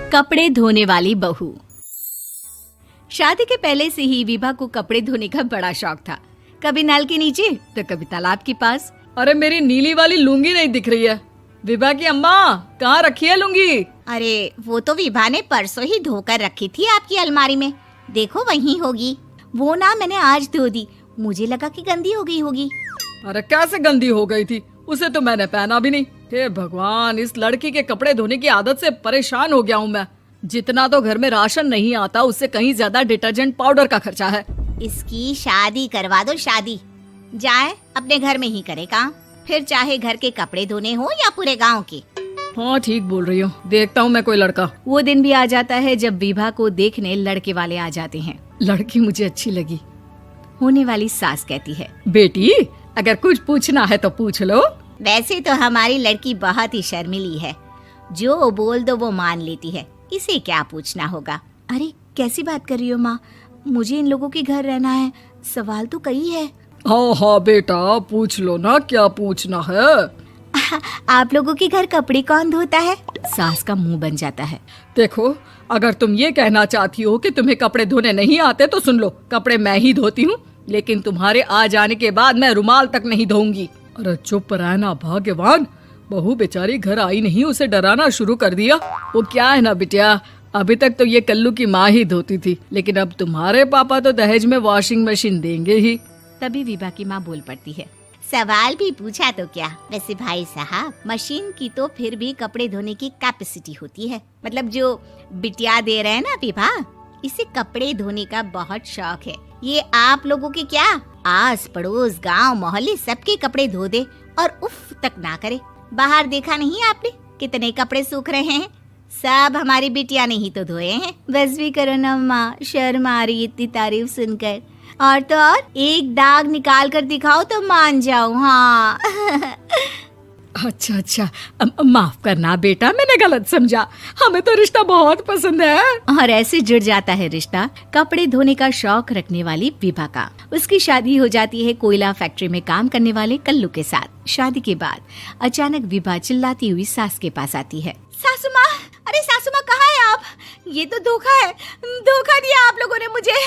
कपड़े धोने वाली बहू। शादी के पहले से ही विभा को कपड़े धोने का बड़ा शौक था। कभी नल के नीचे तो कभी तालाब के पास। अरे मेरी नीली वाली लुंगी नहीं दिख रही है। विभा की अम्मा, कहाँ रखी है लुंगी? अरे वो तो विभा ने परसों ही धोकर रखी थी आपकी अलमारी में, देखो वहीं होगी। वो ना मैंने आज धो दी, मुझे लगा कि गंदी हो गई होगी। अरे कैसे गंदी हो गई थी? उसे तो मैंने पहना भी नहीं। हे भगवान, इस लड़की के कपड़े धोने की आदत से परेशान हो गया हूँ मैं। जितना तो घर में राशन नहीं आता, उससे कहीं ज्यादा डिटर्जेंट पाउडर का खर्चा है। इसकी शादी करवा दो, शादी जाए अपने घर में ही करे काम, फिर चाहे घर के कपड़े धोने हो या पूरे गांव के। हाँ ठीक बोल रही हो, देखता हूँ मैं कोई लड़का। वो दिन भी आ जाता है जब विभा को देखने लड़के वाले आ जाते हैं। लड़की मुझे अच्छी लगी। होने वाली सास कहती है, बेटी अगर कुछ पूछना है तो पूछ लो। वैसे तो हमारी लड़की बहुत ही शर्मीली है, जो बोल दो वो मान लेती है, इसे क्या पूछना होगा। अरे कैसी बात कर रही हो माँ, मुझे इन लोगों के घर रहना है, सवाल तो कई है। हाँ हाँ बेटा, पूछ लो ना, क्या पूछना है। आप लोगों के घर कपड़े कौन धोता है? सास का मुंह बन जाता है। देखो, अगर तुम ये कहना चाहती हो कि तुम्हें कपड़े धोने नहीं आते तो सुन लो, कपड़े मैं ही धोती हूँ, लेकिन तुम्हारे आ जाने के बाद मैं रुमाल तक नहीं धोऊंगी। अरे चुप रहना भाग्यवान, बहू बेचारी घर आई नहीं, उसे डराना शुरू कर दिया। वो क्या है ना बिटिया, अभी तक तो ये कल्लू की माँ ही धोती थी, लेकिन अब तुम्हारे पापा तो दहेज में वॉशिंग मशीन देंगे ही। तभी विभा की माँ बोल पड़ती है, सवाल भी पूछा तो क्या। वैसे भाई साहब, मशीन की तो फिर भी कपड़े धोने की कैपेसिटी होती है। मतलब जो बिटिया दे रहे हैं ना विभा, इसे कपड़े धोने का बहुत शौक है। ये आप लोगों के क्या, आस पड़ोस गांव मोहल्ले सबके कपड़े धो दे और उफ तक ना करे। बाहर देखा नहीं आपने कितने कपड़े सूख रहे हैं? सब हमारी बिटिया ने ही तो धोए हैं। बस भी करो ना माँ, शर्म आ रही इतनी तारीफ सुनकर। और तो और एक दाग निकाल कर दिखाओ तो मान जाऊं। हाँ अच्छा अच्छा, माफ करना बेटा, मैंने गलत समझा। हमें तो रिश्ता बहुत पसंद है। और ऐसे जुड़ जाता है रिश्ता कपड़े धोने का शौक रखने वाली विभा का। उसकी शादी हो जाती है कोयला फैक्ट्री में काम करने वाले कल्लू के साथ। शादी के बाद अचानक विभा चिल्लाती हुई सास के पास आती है। सासू माँ, अरे सासू माँ कहाँ है आप? ये तो धोखा है, धोखा दिया आप लोगों ने मुझे।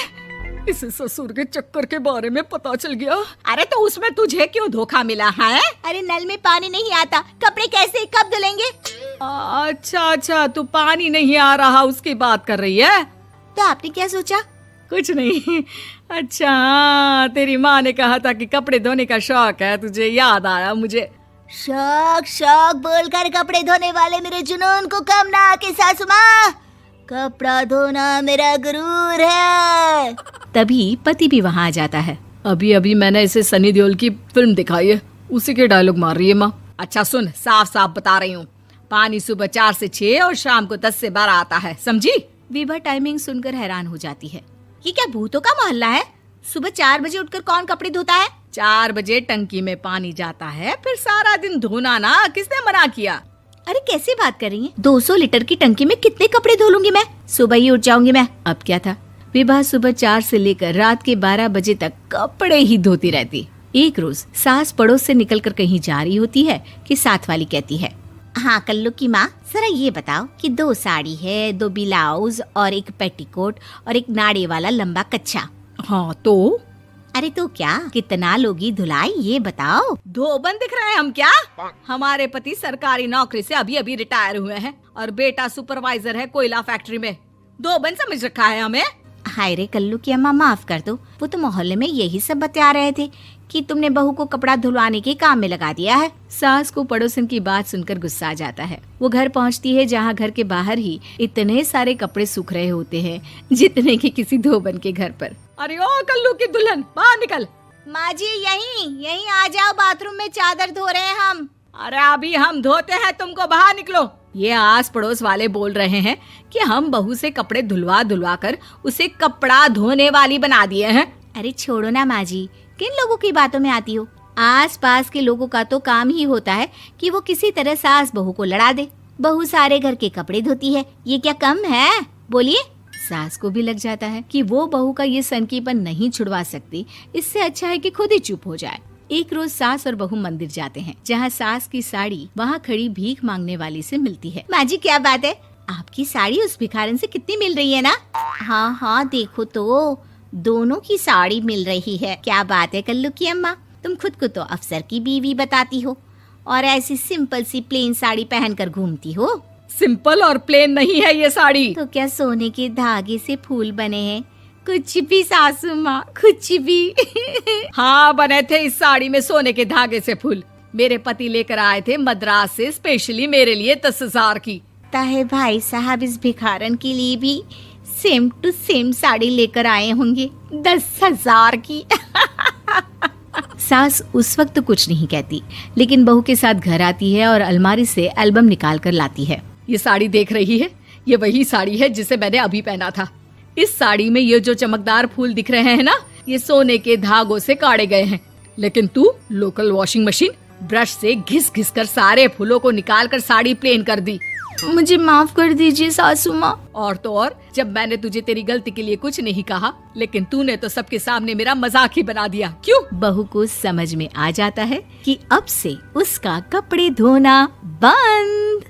इसे ससुर के चक्कर के बारे में पता चल गया। अरे तो उसमें तुझे क्यों धोखा मिला है? अरे नल में पानी नहीं आता, कपड़े कैसे कब धुलेंगे? अच्छा अच्छा, तू पानी नहीं आ रहा उसकी बात कर रही है। तो आपने क्या सोचा? कुछ नहीं। अच्छा, तेरी माँ ने कहा था कि कपड़े धोने का शौक है तुझे, याद आया मुझे। शौक शौक बोलकर कपड़े धोने वाले मेरे जुनून को कम ना आके सासू माँ, कपड़ा धोना मेरा गुरूर है। तभी पति भी वहाँ आ जाता है। अभी अभी मैंने इसे सनी देओल की फिल्म दिखाई है, उसी के डायलॉग मार रही है माँ। अच्छा सुन, साफ साफ बता रही हूँ, पानी सुबह 4 से 6 और शाम को 10 से 12 आता है, समझी? विभा टाइमिंग सुनकर हैरान हो जाती है। ये क्या भूतों का मोहल्ला है? सुबह 4 बजे उठकर कौन कपड़े धोता है? 4 बजे टंकी में पानी जाता है, फिर सारा दिन धोना ना, किसने मना किया? अरे कैसी बात कर रही हैं? 200 लीटर की टंकी में कितने कपड़े धो लूंगी मैं? सुबह ही उठ जाऊंगी मैं। अब क्या था, विभा सुबह 4 से लेकर रात के 12 बजे तक कपड़े ही धोती रहती। एक रोज सास पड़ोस से निकलकर कहीं जा रही होती है कि साथ वाली कहती है, हाँ कल्लू की माँ, जरा ये बताओ कि 2 साड़ी है, 2 ब्लाउज और एक पेटीकोट और एक नाड़े वाला लंबा कच्छा। हाँ तो? अरे तो क्या, कितना लोगी धुलाई ये बताओ। धोबन दिख रहे हैं हम क्या? हमारे पति सरकारी नौकरी से अभी अभी रिटायर हुए हैं और बेटा सुपरवाइजर है कोयला फैक्ट्री में। धोबन समझ रखा है हमें? हाय रे कल्लू की अम्मा, माफ कर दो, वो तो मोहल्ले में यही सब बता रहे थे कि तुमने बहू को कपड़ा धुलवाने के काम में लगा दिया है। सास को पड़ोसन की बात सुनकर गुस्सा आ जाता है। वो घर पहुंचती है जहां घर के बाहर ही इतने सारे कपड़े सूख रहे होते हैं जितने कि किसी धोबन के घर पर। अरे ओ कल्लू की दुल्हन, बाहर निकल। माँ जी यहीं आ जाओ, बाथरूम में चादर धो रहे हैं हम। अरे अभी हम धोते हैं, तुमको बाहर निकलो। ये आस पड़ोस वाले बोल रहे हैं कि हम बहू से कपड़े धुलवा धुलवा कर उसे कपड़ा धोने वाली बना दिए हैं। अरे छोड़ो ना माँ जी, किन लोगों की बातों में आती हो? आस पास के लोगों का तो काम ही होता है कि वो किसी तरह सास बहू को लड़ा दे। बहू सारे घर के कपड़े धोती है, ये क्या कम है? बोलिए। सास को भी लग जाता है कि वो बहू का ये सनकीपन नहीं छुड़वा सकती, इससे अच्छा है कि खुद ही चुप हो जाए। एक रोज सास और बहू मंदिर जाते हैं, जहाँ सास की साड़ी वहाँ खड़ी भीख मांगने वाली से मिलती है। माँ जी क्या बात है, आपकी साड़ी उस भिखारन से कितनी मिल रही है ना? हाँ हाँ देखो तो, दोनों की साड़ी मिल रही है। क्या बात है कल्लू की अम्मा, तुम खुद को तो अफसर की बीवी बताती हो और ऐसी सिंपल सी प्लेन साड़ी पहनकर घूमती हो। सिंपल और प्लेन नहीं है ये साड़ी। तो क्या सोने के धागे से फूल बने हैं? कुछ भी सासू माँ, कुछ भी। हाँ बने थे इस साड़ी में सोने के धागे से फूल। मेरे पति लेकर आए थे मद्रास से स्पेशली मेरे लिए 10,000 की। ताहे भाई साहब इस भिखारन के लिए भी सेम टू सेम साड़ी लेकर आए होंगे 10,000 की। सास उस वक्त तो कुछ नहीं कहती, लेकिन बहू के साथ घर आती है और अलमारी से एल्बम निकाल कर लाती है। ये साड़ी देख रही है, ये वही साड़ी है जिसे मैंने अभी पहना था। इस साड़ी में ये जो चमकदार फूल दिख रहे हैं ना, ये सोने के धागों से काढ़े गए हैं। लेकिन तू लोकल वॉशिंग मशीन ब्रश से घिस घिस कर सारे फूलों को निकाल कर साड़ी प्लेन कर दी। मुझे माफ कर दीजिए सासू माँ। और तो और, जब मैंने तुझे तेरी गलती के लिए कुछ नहीं कहा, लेकिन तूने तो सबके सामने मेरा मजाक ही बना दिया। क्यों? बहू को समझ में आ जाता है कि अब से उसका कपड़े धोना बंद।